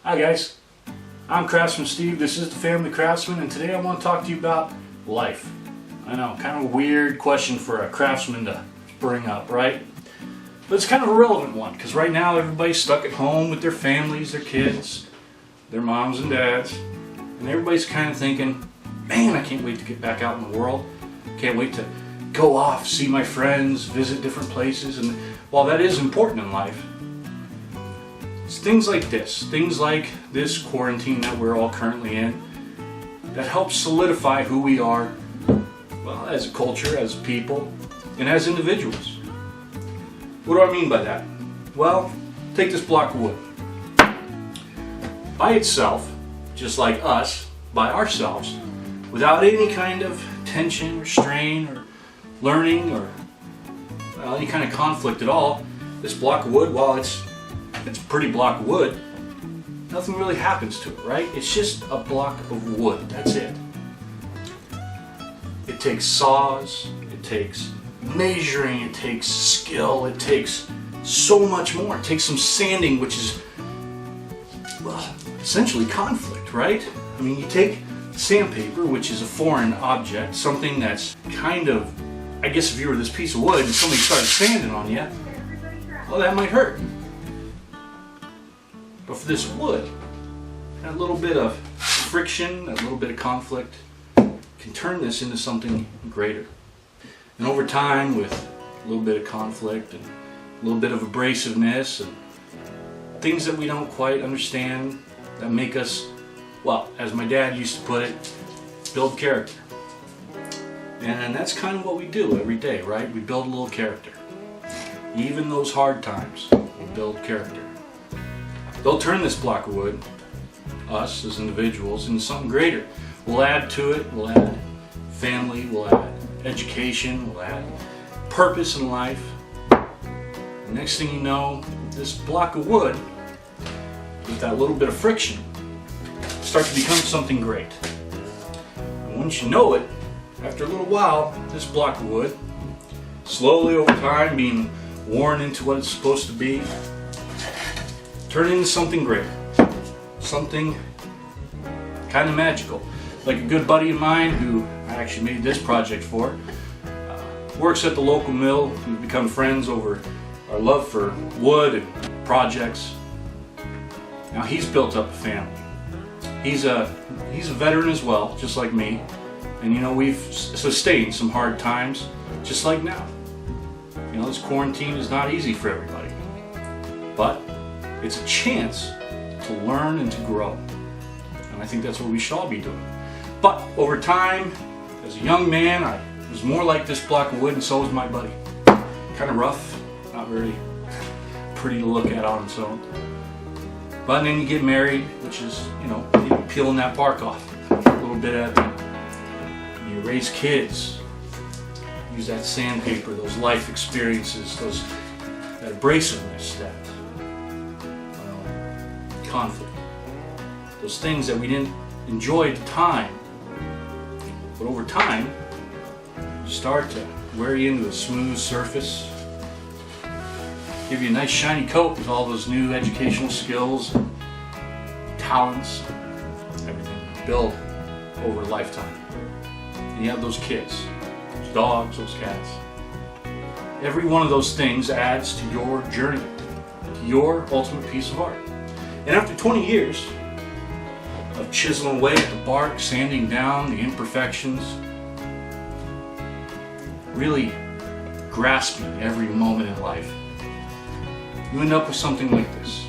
Hi guys, I'm Craftsman Steve, this is the Family Craftsman, and today I want to talk to you about life. I know, kind of a weird question for a craftsman to bring up, right? But it's kind of a relevant one, because right now everybody's stuck at home with their families, their kids, their moms and dads, and everybody's kind of thinking, man, I can't wait to get back out in the world. Can't wait to go off, see my friends, visit different places, and while that is important in life, it's things like this quarantine that we're all currently in, that helps solidify who we are, well, as a culture, as people, and as individuals. What do I mean by that? Well, take this block of wood. By itself, just like us, by ourselves, without any kind of tension or strain or learning or any kind of conflict at all, this block of wood, while it's a pretty block of wood, nothing really happens to it, right? It's just a block of wood, that's it. It takes saws, it takes measuring, it takes skill, it takes so much more. It takes some sanding, which is, well, essentially conflict, right? I mean, you take sandpaper, which is a foreign object, something that's kind of, I guess if you were this piece of wood and somebody started sanding on you, well, that might hurt. But for this wood, that little bit of friction, that little bit of conflict, can turn this into something greater. And over time, with a little bit of conflict and a little bit of abrasiveness and things that we don't quite understand that make us, well, as my dad used to put it, build character. And that's kind of what we do every day, right? We build a little character. Even those hard times, we build character. They'll turn this block of wood, us as individuals, into something greater. We'll add to it, we'll add family, we'll add education, we'll add purpose in life. The next thing you know, this block of wood, with that little bit of friction, starts to become something great. And once you know it, after a little while, this block of wood, slowly over time being worn into what it's supposed to be, turn into something great, something kind of magical. Like a good buddy of mine who I actually made this project for, works at the local mill. We've become friends over our love for wood and projects. Now he's built up a family. He's a veteran as well, just like me. And you know, we've sustained some hard times, just like now. You know, this quarantine is not easy for everybody. But it's a chance to learn and to grow. And I think that's what we should all be doing. But over time, as a young man, I was more like this block of wood, and so was my buddy. Kind of rough, not very pretty to look at on its own. But then you get married, which is, you know, peeling that bark off a little bit at a time. You raise kids, use that sandpaper, those life experiences, that abrasiveness, that conflict, those things that we didn't enjoy at the time, but over time start to wear you into a smooth surface, give you a nice shiny coat with all those new educational skills, talents, everything you build over a lifetime. And you have those kids, those dogs, those cats. Every one of those things adds to your journey, to your ultimate piece of art. And after 20 years of chiseling away at the bark, sanding down the imperfections, really grasping every moment in life, you end up with something like this.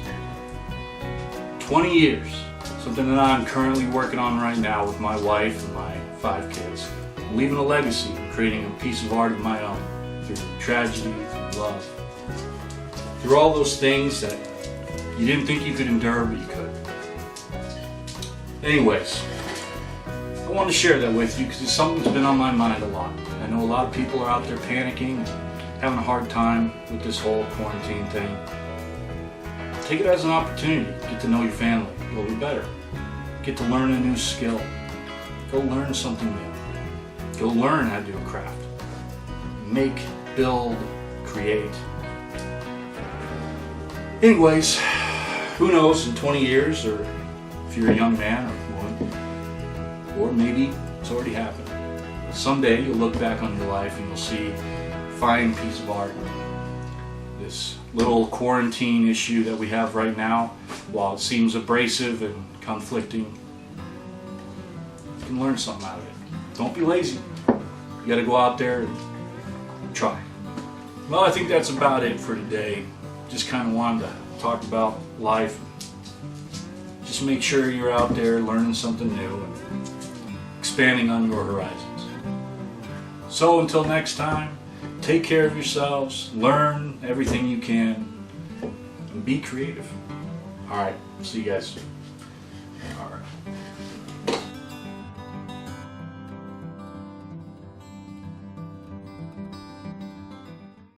20 years, something that I'm currently working on right now with my wife and my 5 kids. I'm leaving a legacy and creating a piece of art of my own, through tragedy, through love, through all those things that you didn't think you could endure, but you could. Anyways, I wanted to share that with you because it's something that's been on my mind a lot. I know a lot of people are out there panicking, having a hard time with this whole quarantine thing. Take it as an opportunity to get to know your family a little bit better. Get to learn a new skill. Go learn something new. Go learn how to do a craft. Make, build, create. Anyways, who knows, in 20 years, or if you're a young man or woman, or maybe it's already happened. Someday you'll look back on your life and you'll see a fine piece of art. This little quarantine issue that we have right now, while it seems abrasive and conflicting, you can learn something out of it. Don't be lazy. You got to go out there and try. Well, I think that's about it for today. Just kind of wanted to talk about life. Just make sure you're out there learning something new and expanding on your horizons. So until next time, take care of yourselves, learn everything you can, and be creative. Alright, see you guys soon. Alright.